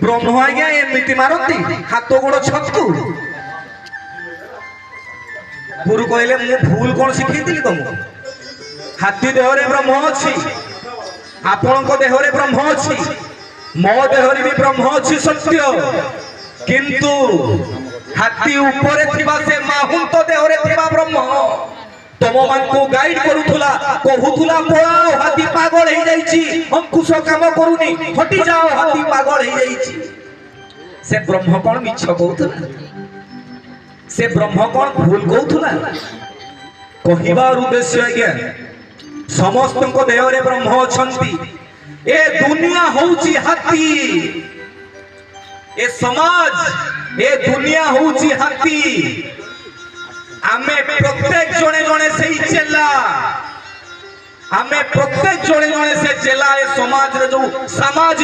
ब्रह्म आज्ञा एमती मारती हाथ गोड़ छतु गुरु कहले मु भूल कौन शिखई तुमको हाथी देहरे ब्रह्म अच्छी आपण देहरे ब्रह्म अच्छी मो देहरे भी ब्रह्म अच्छी सत्य किंतु हाथी ऊपर थिबा से माहुंत देहरे थिबा ब्रह्म तुम मान को गाइड करूथुला कहूथुला पळाओ हाथी पागल हो जाईची अंकुश काम करूनी हटी जाओ हाथी पागल हो जाईची से ब्रह्म कोन मिछ कहूथुला से ब्रह्म कोन भूल कहूथुला कहिबार उद्देश्य आज्ञा समस्त को देहरे ब्रह्म अछंती ए दुनिया होउची हाथी ए समाज ए दुनिया होउची हाथी आमे प्रत्येक जने जने से चेला आमे प्रत्येक जने जने से चेला ए समाज रे जो सामाजिक